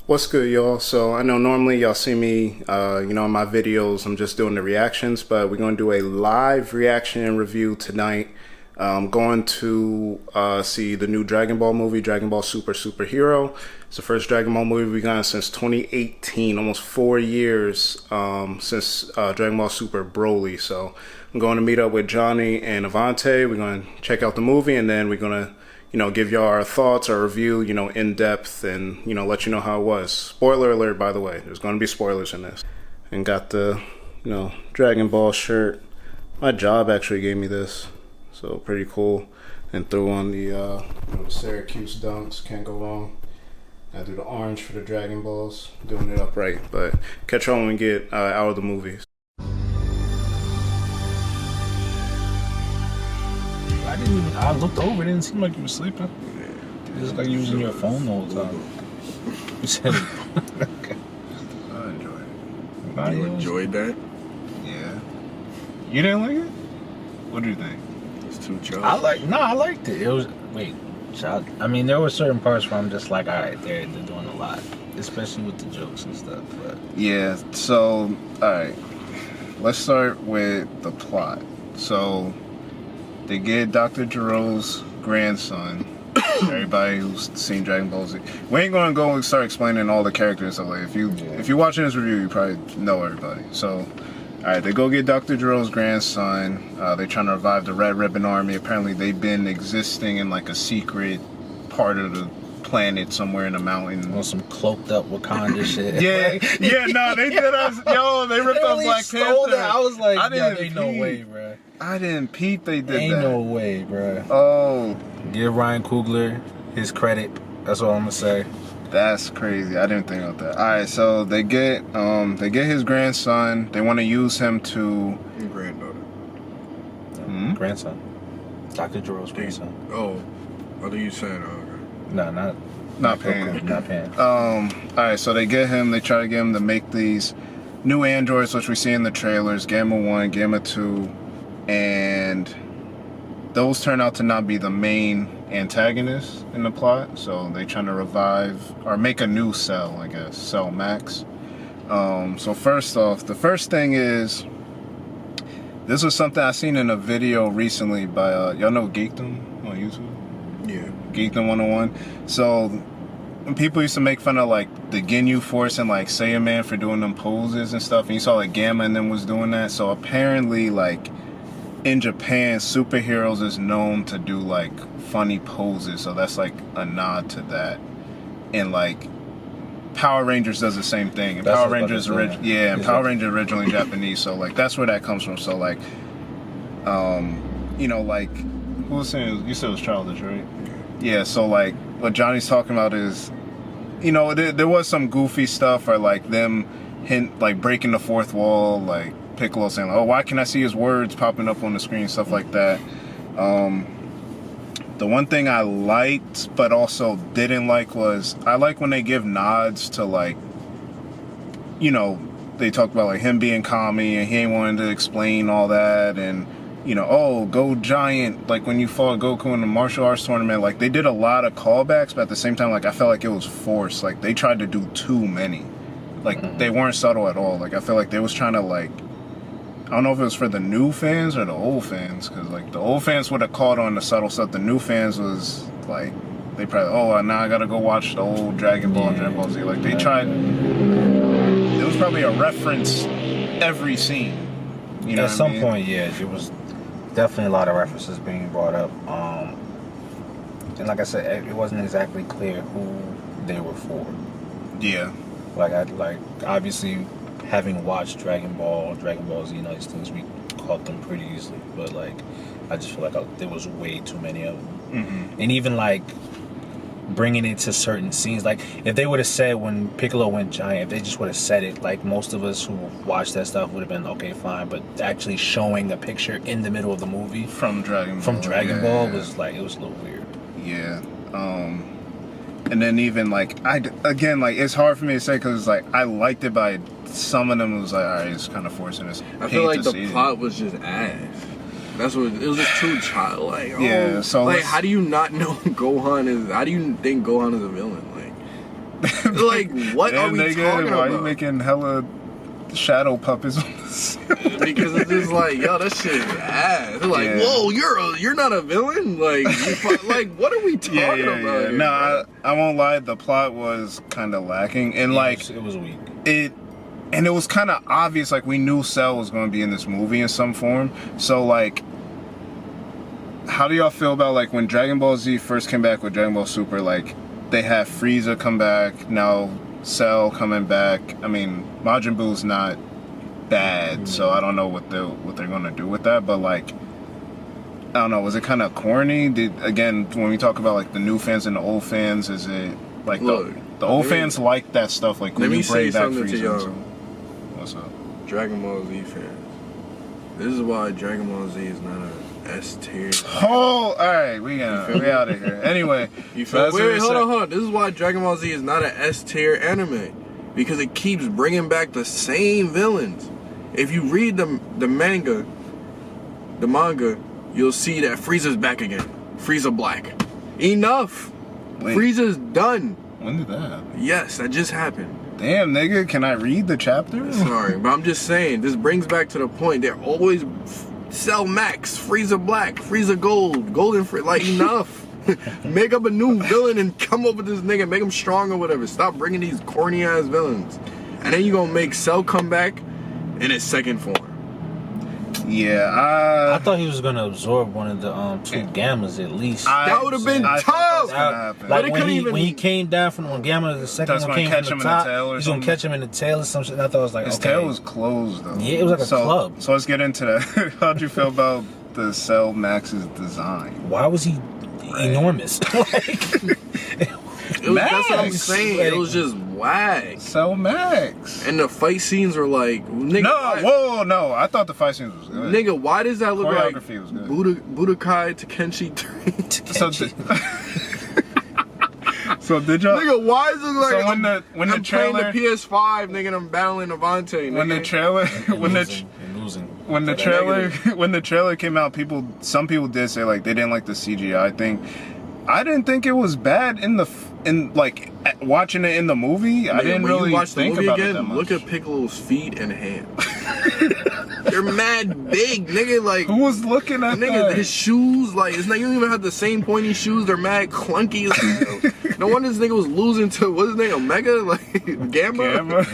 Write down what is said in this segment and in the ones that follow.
What's good, y'all? So I know normally y'all see me, in my videos, I'm just doing the reactions, but we're going to do a live reaction and review tonight. I'm going to see the new Dragon Ball movie, Dragon Ball Superhero. It's the first Dragon Ball movie we've gotten since 2018, almost 4 years since Dragon Ball Super Broly. So I'm going to meet up with Johnny and Avante. We're going to check out the movie, and then we're going to give y'all our thoughts, our review, in depth, and, let you know how it was. Spoiler alert, by the way. There's going to be spoilers in this. And got the, Dragon Ball shirt. My job actually gave me this, so pretty cool. And threw on the Syracuse dunks. Can't go wrong. I do the orange for the Dragon Balls. Doing it upright. But catch y'all when we get out of the movies. I looked over, it didn't seem like you were sleeping. It was like you was in your phone the whole time. You said it. Okay. I enjoyed it. You enjoyed that? Yeah. You didn't like it? What do you think? It's too childish. I liked it. It was, I mean, there were certain parts where I'm just like, alright, they're doing a lot. Especially with the jokes and stuff. But yeah, so, alright. Let's start with the plot. So, they get Dr. Giro's grandson. Everybody who's seen Dragon Ball Z. We ain't gonna go and start explaining all the characters. So like, if you're watching this review, you probably know everybody. So, alright, they go get Dr. Giro's grandson. They're trying to revive the Red Ribbon Army. Apparently, they've been existing in like a secret part of the planet somewhere in the mountain. On some cloaked up Wakanda shit. No, they did us. Yo, they ripped off Black Panther. That. I was like, ain't no way, bro. I didn't peep they did ain't that. No way, bro. Oh. Give Ryan Coogler his credit. That's all I'm gonna say. That's crazy. I didn't think about that. Alright, so they get his grandson. They want to use him to granddaughter. Grandson. Dr. Giro's grandson. Oh. What are you saying? No, not Pan. Not Pan. Alright, so they get him, they try to get him to make these new androids, which we see in the trailers, Gamma 1, Gamma 2, and those turn out to not be the main antagonists in the plot. So they trying to revive or make a new Cell, I guess, Cell Max. So first off, the first thing is, this was something I seen in a video recently by y'all know Geekdom on YouTube? Yeah. Geekdom 101. So people used to make fun of like the Ginyu Force and like Saiyaman for doing them poses and stuff, and you saw like Gamma and them was doing that. So apparently, like, in Japan, superheroes is known to do like funny poses, so that's like a nod to that. And like Power Rangers does the same thing. And Power Rangers Power Rangers originally Japanese, so like that's where that comes from. So like like who was saying, you said it was childish, right? Yeah, so like what Johnny's talking about is, there was some goofy stuff, or like them like breaking the fourth wall, like Piccolo saying, "Oh, why can't I see his words popping up on the screen?" Stuff like that. The one thing I liked but also didn't like was, I like when they give nods to like, they talk about like him being Kami and he ain't wanting to explain all that, and oh, go Giant, like when you fought Goku in the martial arts tournament. Like they did a lot of callbacks, but at the same time, like I felt like it was forced. Like they tried to do too many. Like they weren't subtle at all. Like I feel like they was trying to like, I don't know if it was for the new fans or the old fans, because like the old fans would have caught on the subtle stuff. The new fans was like, they probably, oh, now I gotta go watch the old Dragon Ball and Dragon Ball Z. Like they tried, it was probably a reference every scene. At some point, yeah, it was definitely a lot of references being brought up. And like I said, it wasn't exactly clear who they were for. Yeah. Like obviously, having watched Dragon Ball Z, these things, we caught them pretty easily. But like, I just feel like there was way too many of them. And even like bringing it to certain scenes, like if they would have said when Piccolo went giant, if they just would have said it, like most of us who watched that stuff would have been okay, fine. But actually showing a picture in the middle of the movie from Dragon Ball was like, it was a little weird. Yeah. And then even like it's hard for me to say, because like I liked it, but some of them was like, all right, it's kind of forcing us. I feel like the plot was just ass. That's what it was, just too childlike. Yeah, so like, how do you not know Gohan is? How do you think Gohan is a villain? Like, Like, what are we nigga, talking why about? are you making hella shadow puppets on this? Because it's just like, yo, that shit is ass. They're like, Yeah. whoa, you're not a villain? Like, like, what are we talking about here? No, I won't lie. The plot was kind of lacking, and like it was weak. And it was kind of obvious. Like, we knew Cell was going to be in this movie in some form. So like, how do y'all feel about like when Dragon Ball Z first came back with Dragon Ball Super? Like, they have Frieza come back now, Cell coming back. I mean, Majin Buu's not bad, so I don't know what they're gonna do with that. But like, I don't know. Was it kind of corny? Again, when we talk about like the new fans and the old fans, is it like the old fans like that stuff? Like, when you bring back Frieza. To y'all. What's up? Dragon Ball Z fans. This is why Dragon Ball Z is not a S tier. Oh, all right, we out of here. Anyway, you feel wait, hold on. This is why Dragon Ball Z is not an S tier anime, because it keeps bringing back the same villains. If you read the manga, you'll see that Frieza's back again. Frieza Black. Enough. Wait. Frieza's done. When did that happen? Yes, that just happened. Damn, nigga, can I read the chapter? Sorry, but I'm just saying, this brings back to the point. They're always Cell Max, Frieza Black, Frieza Gold, Golden Frieza. Like, enough. Make up a new villain and come up with this nigga, make him strong or whatever. Stop bringing these corny ass villains. And then you gonna make Cell come back in his second form. Yeah, I thought he was gonna absorb one of the two gammas at least. That would have been tough. Like when he came down from one gamma to the second one came from the top, he's gonna catch him in the tail or something. I thought it was like, his tail was closed though. Yeah, it was like a club. So let's get into that. How'd you feel about the Cell Max's design? Why was he enormous? That's what I'm saying. It was just whack. Cell Max. And the fight scenes were like, nigga. No. I thought the fight scenes was good. Nigga, why does that look like choreography was good. Budokai Tenkaichi 3? So did y'all? Nigga, why does it look like when the trailer, trailer, playing the PS5, nigga, and I'm battling Avante, nigga. When the trailer came out, some people did say like they didn't like the CGI thing. I didn't think it was bad in like watching it in the movie. Nigga, I didn't really think about it that much. Look at Piccolo's feet and hands. They're mad big, nigga. Like, who was looking at nigga, that? His shoes, like, it's not, you don't even have the same pointy shoes. They're mad clunky as hell. No wonder this nigga was losing to, what's his name, Omega? Like, Gamma?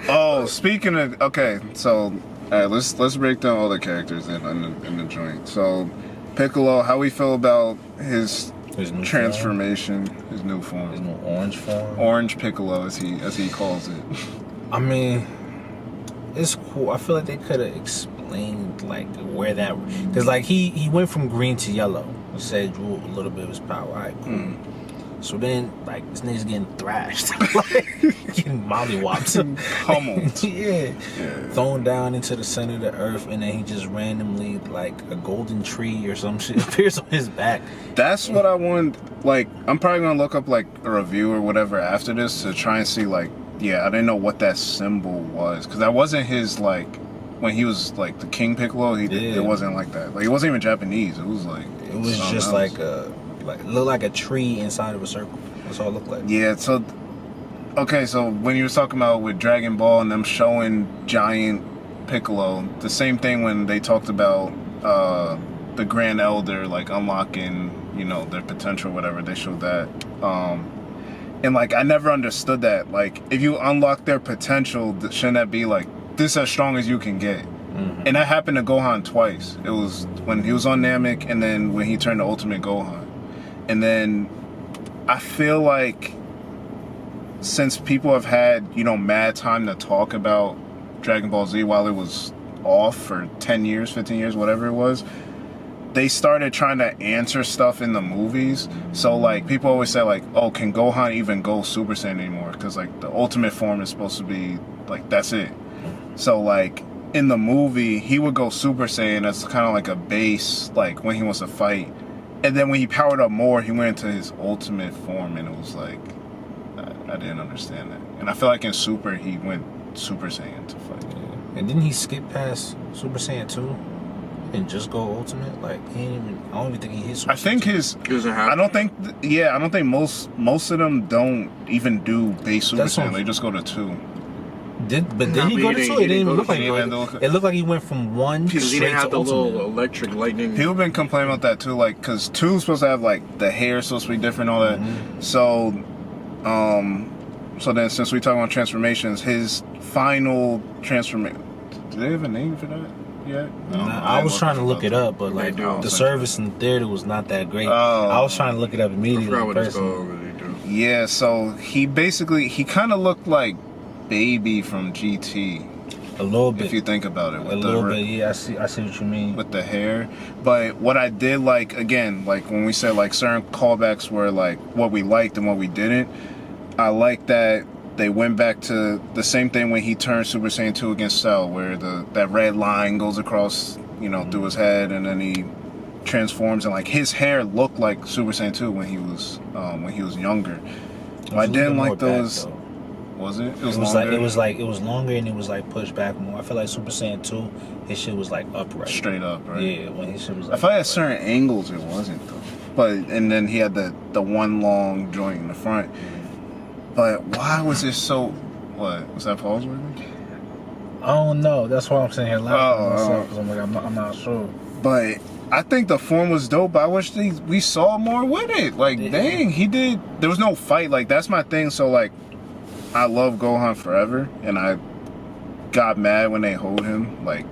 Oh, speaking of, okay, so let's break down all the characters in the joint. So Piccolo, how we feel about his new transformation, his new form, his new orange form, Orange Piccolo as he calls it. I mean, it's cool. I feel like they could have explained like where that, because like he went from green to yellow. He said drew a little bit of his power. All right, cool. So then, like, this nigga's getting thrashed, like, getting mollywopped, pummeled, yeah, thrown down into the center of the earth, and then he just randomly, like, a golden tree or some shit appears on his back. That's what I want. Like, I'm probably gonna look up like a review or whatever after this to try and see like, I didn't know what that symbol was, because that wasn't his, like, when he was like the King Piccolo. It wasn't like that. Like, it wasn't even Japanese. It was like just like a. Like, look like a tree inside of a circle. That's all it looked like. Yeah, so when you was talking about with Dragon Ball and them showing giant Piccolo, the same thing when they talked about the Grand Elder, like, unlocking, their potential, whatever, they showed that. And, like, I never understood that. Like, if you unlock their potential, shouldn't that be, like, this as strong as you can get? Mm-hmm. And that happened to Gohan twice. It was when he was on Namek, and then when he turned to Ultimate Gohan. And then I feel like since people have had, mad time to talk about Dragon Ball Z while it was off for 10 years, 15 years, whatever it was, they started trying to answer stuff in the movies. So, like, people always say, like, oh, can Gohan even go Super Saiyan anymore? Because, like, the ultimate form is supposed to be, like, that's it. So, like, in the movie, he would go Super Saiyan as kind of like a base, like, when he wants to fight. And then when he powered up more, he went into his ultimate form, and it was like, I didn't understand that. And I feel like in Super, he went Super Saiyan to fight. Yeah. And didn't he skip past Super Saiyan 2? and just go ultimate? Like he ain't even. I don't even think he hit Super I think Saiyan 2. his. Doesn't have I don't think. I don't think most of them don't even do base Super That's Saiyan. what- They just go to 2. Did he but go he to 2? It didn't didn't even go look to like 2. it. He didn't look- It looked like he went from 1 because he straight didn't have to the little ultimate. electric lightning. People been complaining about that too, like, cause 2 is supposed to have like the hair supposed to be different, all that. So, so then since we talk about transformations, his final transformation. Do they have a name for that yet? I was trying to look it up, but like do. the service in the theater was not that great. Oh. I was trying to look it up I immediately. forgot what it's personally. called. Really do. Yeah, so he kind of looked like Baby from GT, A little bit. if you think about it. A With little bit, yeah. I see what you mean. with the hair. But what I did like, again, like when we said like certain callbacks were like what we liked and what we didn't, I like that they went back to the same thing when he turned Super Saiyan 2 against Cell, where that red line goes across, through his head, and then he transforms, and like his hair looked like Super Saiyan 2 when he was younger. I didn't like those. Was it? It was Like longer? it was longer and it was like pushed back more. I feel like Super Saiyan 2, his shit was like upright. Straight up, right? Yeah, when his shit was. I Like, felt at certain angles it wasn't though. But and then he had the one long joint in the front. But why was it so? What was that? Pause worthy? I don't know. That's why I'm sitting here laughing at Oh, myself because I'm like I'm not sure. But I think the form was dope. But I wish we saw more with it. Like, Yeah. dang, he did. There was no fight. Like, that's my thing. So like, I love Gohan forever, and I got mad when they hold him. Like,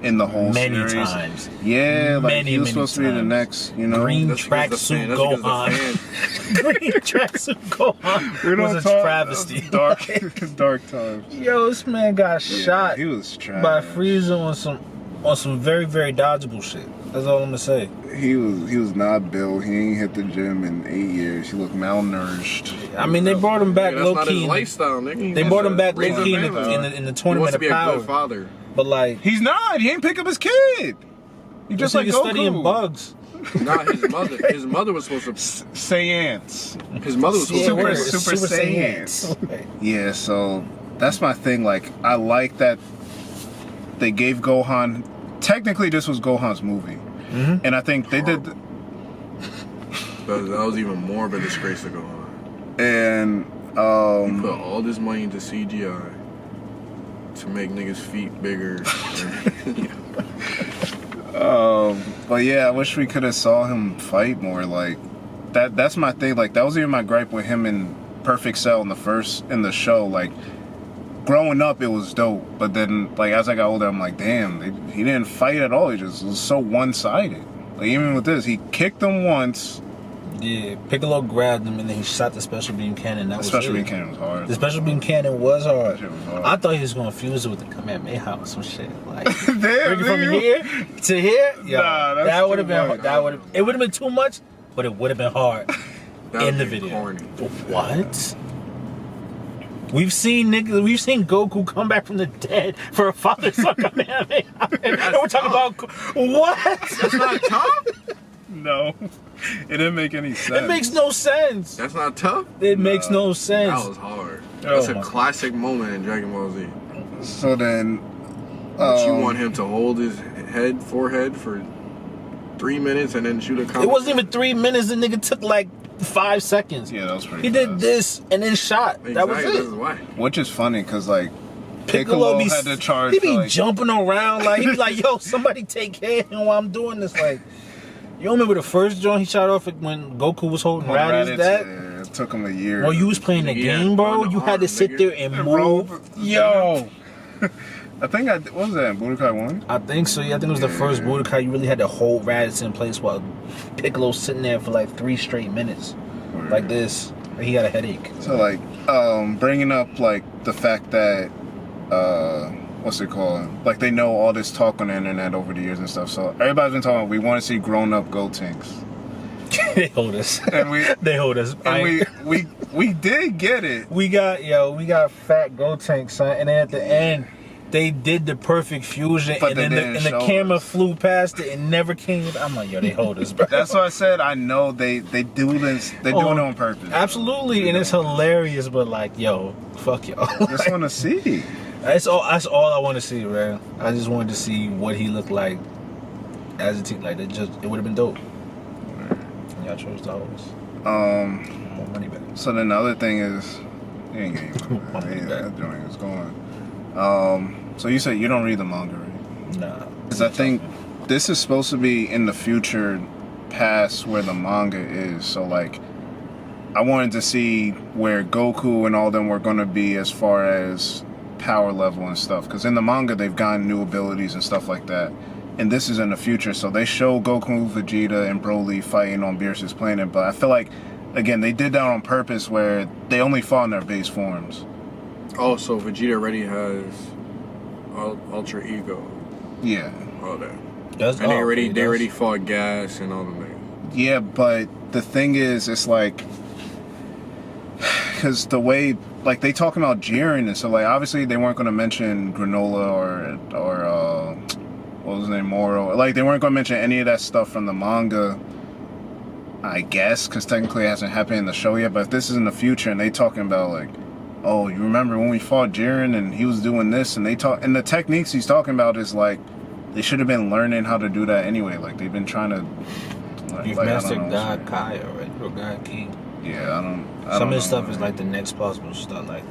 in the whole Many series. times. Yeah, like Many, he was many supposed to be the times. next. Green That's because the tracksuit fan- that's because the Gohan. fan- Green tracksuit Gohan was a travesty. Dark times. Yo, this man got shot He was trash. by Frieza on some very, very dodgeable shit. That's all I'm gonna say. He was not built. He ain't hit the gym in 8 years. He looked malnourished. I mean, they brought him back Nigga, that's low not key. his lifestyle, nigga. They brought him back Raise low key a in family. the He tournament wants to of be a power. good father. But like, He's not. He ain't pick up his kid. He just like nigga Goku. studying bugs. Not his mother. His mother was supposed to. Saiyans. His mother was supposed Super- to. Super Saiyans. Yeah, so that's my thing. Like, I like that they gave Gohan. Technically, this was Gohan's movie, and I think they did. That was even more of a disgrace to go on. And You put all this money into CGI to make niggas' feet bigger. but yeah, I wish we could have saw him fight more. Like that's my thing. Like that was even my gripe with him in Perfect Cell in the show. Like growing up, it was dope, but then like as I got older, I'm like, damn, he didn't fight at all. He just was so one-sided. Like even with this, he kicked him once. Yeah, Piccolo grabbed him and then he shot the special beam cannon. That The was special it. beam cannon was hard. The special beam cannon was hard. Shit was hard. I thought he was gonna fuse it with the Kamehameha or some shit. Like Damn, bring it from nigga. here to here. Yeah, Nah, that's that would have too been. much. That would have. It would have been too much, but it would have been hard That in would the be video. corny. What? We've seen Goku come back from the dead for a father-son Kamehameha. And we're talking about what? That's not tough. No, it didn't make any sense. It makes no sense. That's not tough. It makes no sense. That was hard. That's Oh my a classic moment in Dragon Ball Z. So then, But you want him to hold his forehead for 3 minutes and then shoot a comic? It wasn't even 3 minutes. The nigga took like 5 seconds. yeah, that was pretty. He did fast. this and then shot. Exactly, That was This is it. why. Which is funny because like Piccolo be, had to charge. he be for, like, jumping around like he be like, yo, somebody take care of him while I'm doing this. Like, you remember the first joint he shot off when Goku was holding Raditz? That? Yeah, it took him a year. Well, you was playing the Yeah, game, bro. on the You had to arm, sit nigga. there and Roll. move. Yo, I think what was that? Budokai 1? I think so. Yeah, I think it was the first Budokai. You really had to hold Raditz in place while Piccolo sitting there for like 3 straight minutes, like this. He had a headache. So like, bringing up like the fact that what's it called? Like they know all this talk on the internet over the years and stuff. So everybody's been talking. We want to see grown-up Gotenks, They hold us. and we They hold us. and we did get it. We got fat Gotenks, son, and then at the end, they did the perfect fusion, But and they then didn't the show camera us. flew past it and never came. I'm like, yo, they hold us, bro. That's why I said I know they do this. They're doing it on purpose. Absolutely, and it's hilarious, but like, yo, fuck y'all. Just want to see. That's all I want to see, man. I just wanted to see what he looked like as a team, like it would have been dope. And y'all chose the hoes. More money back. So then the other thing is, you ain't getting My money back. that joint is going. So you said you don't read the manga, right? Nah. Because I think this is supposed to be in the future, past where the manga is. So like, I wanted to see where Goku and all them were going to be as far as power level and stuff. Because in the manga, they've gotten new abilities and stuff like that. And this is in the future, so they show Goku, Vegeta, and Broly fighting on Beerus's planet. But I feel like, again, they did that on purpose where they only fought in their base forms. Oh, so Vegeta already has Ultra Ego. Yeah. All that. Does, And they already fought Gas and all the niggas. Yeah, but the thing is, it's like, because the way, like, they talking about Jiren, and so, like, obviously they weren't going to mention Granola or what was his name, Moro. Like, they weren't going to mention any of that stuff from the manga, I guess, because technically it hasn't happened in the show yet. But if this is in the future and they talking about, like, oh, you remember when we fought Jiren and he was doing this, and and the techniques he's talking about is, like, they should have been learning how to do that anyway. Like, they've been trying to, You've mastered God Kai already, or God King. Yeah, I don't Some of know, this stuff man. is like the next possible stuff, like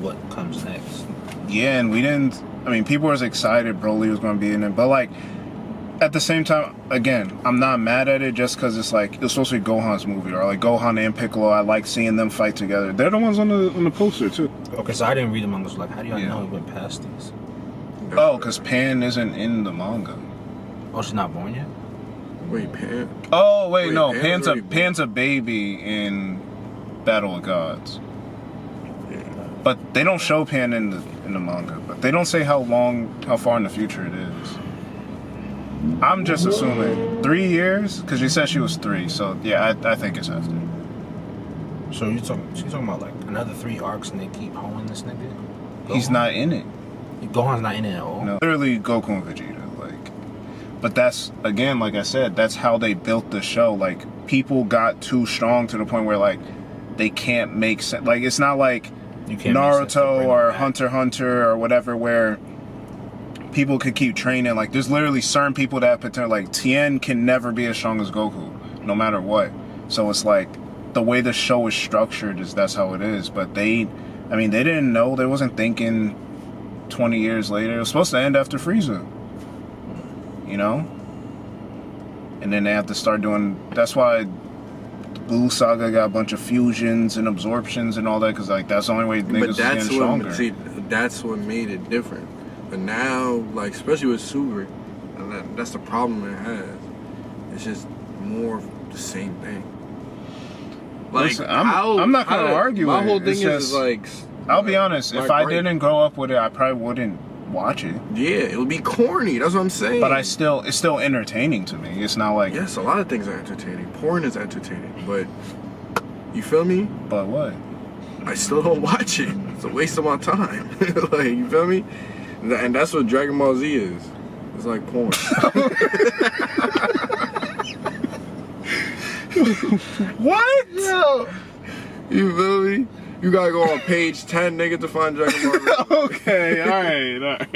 what comes next. Yeah, and we didn't. I mean, people was excited Broly was going to be in it, but like at the same time, again, I'm not mad at it just because it's like it was supposed to be Gohan's movie, or like Gohan and Piccolo. I like seeing them fight together. They're the ones on the poster too. Okay, so I didn't read the manga. So like, how do y'all Yeah. know he went past these? Oh, because Pan isn't in the manga. Oh, she's not born yet. Wait, Pan? Oh wait, no, Pan's already born. Pan's a baby in Battle of Gods. But they don't show Pan in the manga. But they don't say how far in the future it is. I'm just assuming 3 years, because she said she was 3. So yeah, I think it's after. So she's talking about like another 3 arcs, and they keep hoeing this nigga. He's not in it. Gohan's not in it at all. No, literally Goku and Vegeta. Like, but that's again, like I said, that's how they built the show. Like, people got too strong to the point where like they can't make sense. Like, it's not like You can't make sense to Naruto bring or it back. Hunter x Hunter or whatever, where people could keep training. Like, there's literally certain people that have potential. Like, Tien can never be as strong as Goku, no matter what. So it's like the way the show is structured is that's how it is. But they didn't know. They wasn't thinking 20 years later. It was supposed to end after Frieza. You know? And then they have to start doing. That's why Blue Saga got a bunch of fusions and absorptions and all that, because like that's the only way niggas is getting stronger. That's what made it different. But now, like, especially with Super, and that's the problem it has. It's just more of the same thing. Like, Listen, I'm not gonna argue My with whole it. thing It's is just- like, I'll be honest, if I right. didn't grow up with it, I probably wouldn't watch it. yeah, it would be corny. That's what I'm saying. But it's still entertaining to me. It's not like, Yes, a lot of things are entertaining. Porn is entertaining, but you feel me? but what? I still don't watch it. It's a waste of my time. Like, you feel me? And that's what Dragon Ball Z is. It's like porn. What? Yo, you feel me? You gotta go on page 10, nigga, to find Dragon Ball Z. Okay, alright.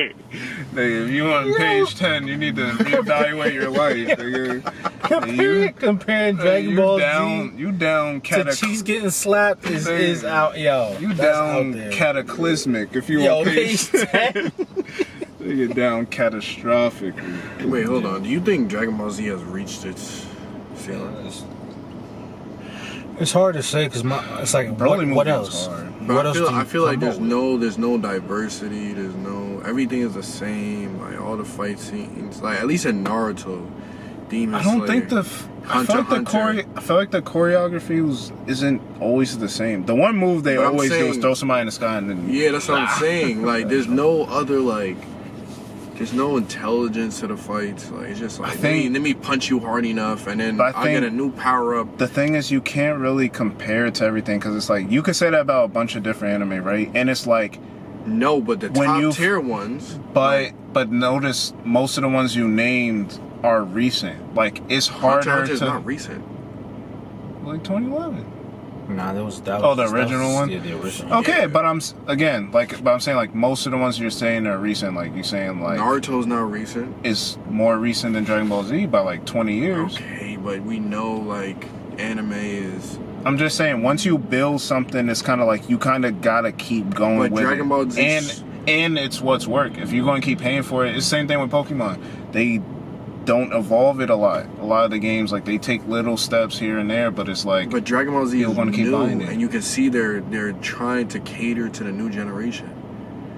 Nigga, if you on page 10, you need to reevaluate your life, nigga. Comparing Dragon Ball You down to Cheese getting slapped is out, yo. You that's down out there. cataclysmic if you Yo, on page page 10. Nigga down catastrophic. Wait, hold on. Do you think Dragon Ball Z has reached its ceiling? It's hard to say because it's like Broly what movie was else? hard. What else? I feel like there's no diversity. Everything is the same. Like, all the fight scenes, like at least in Naruto, Demon I don't Slayer, think I feel like the choreography isn't always the same. The one move they But I'm always do is saying- throw somebody in the sky and then Yeah, that's what I'm saying. Like, there's no other there's no intelligence to the fights. Like, it's just like, let me punch you hard enough, and then I'll get a new power up. The thing is, you can't really compare it to everything because it's like you could say that about a bunch of different anime, right? And it's like No, but the When top tier ones. But notice most of the ones you named are recent. Like, it's harder Hunter to is not recent. like 2011. Nah, that was that. Oh, was, the original one? Yeah, the original. Okay, Yeah. but I'm saying like most of the ones you're saying are recent. Like you're saying like Naruto's not recent. is more recent than Dragon Ball Z by like 20 years. Okay, but we know like anime is. I'm just saying once you build something, it's kind of like you kind of gotta keep going But with Dragon it. Ball Z. And it's what's work. If you're going to keep paying for it, it's the same thing with Pokemon. They don't evolve it a lot. A lot of the games, like, they take little steps here and there, but it's like... But Dragon Ball Z You're is gonna keep new, buying it. and you can see they're trying to cater to the new generation.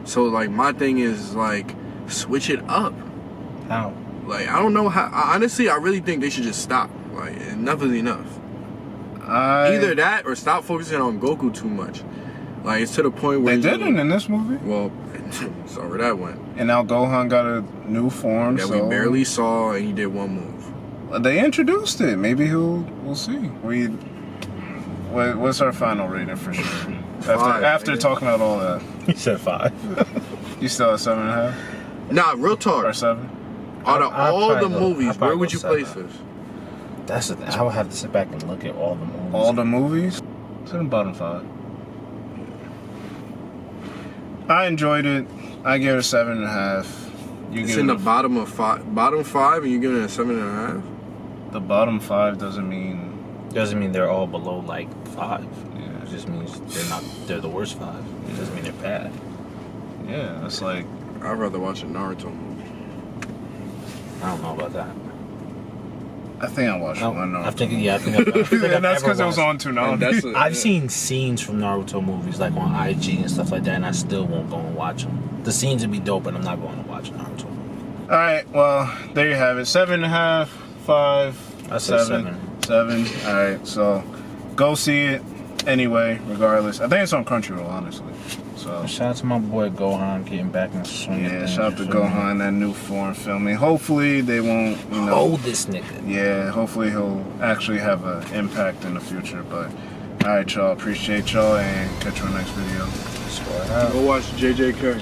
So, like, my thing is, like, switch it up. How? Like, I don't know how... Honestly, I really think they should just stop. Like, enough is enough. Either that or stop focusing on Goku too much. Like, it's to the point where... They didn't in this movie. Well, saw where that went. And now Gohan got a new form, That so... we barely saw, and he did one move. They introduced it. Maybe we'll see. What's our final rating for sure? After talking about all that. He said 5. You still at 7.5? Nah, real talk. Or 7? Out of I'll all probably the go- movies, I'll probably where would go you 7. place this? That's the thing. I would have to sit back and look at all the movies. All the movies? It's in the bottom 5. I enjoyed it. I give it a 7.5. You It's give in it the bottom 5, and you're giving it a 7.5. the bottom 5 doesn't mean Doesn't mean they're all below like 5. yeah. It just means they're the worst 5. It doesn't mean they're bad. Yeah, it's like I'd rather watch a Naruto movie. I don't know about that. I think I watched one. I think I've That's because it ever was watched- on too now. And that's a- I've seen scenes from Naruto movies like on IG and stuff like that, and I still won't go and watch them. The scenes would be dope, but I'm not going to watch Naruto. All right, well there you have it. 7.5, 5, I said 7. 7. All right, so go see it anyway. Regardless, I think it's on Crunchyroll, honestly. So Shout out to my boy Gohan getting back in the swing. of yeah, things, shout out to you feel me? Gohan, that new form filming. Hopefully they won't, Oh, this nigga. Yeah, hopefully he'll actually have an impact in the future. But all right, y'all, appreciate y'all, and catch you on the next video. Square out. Go watch JJK.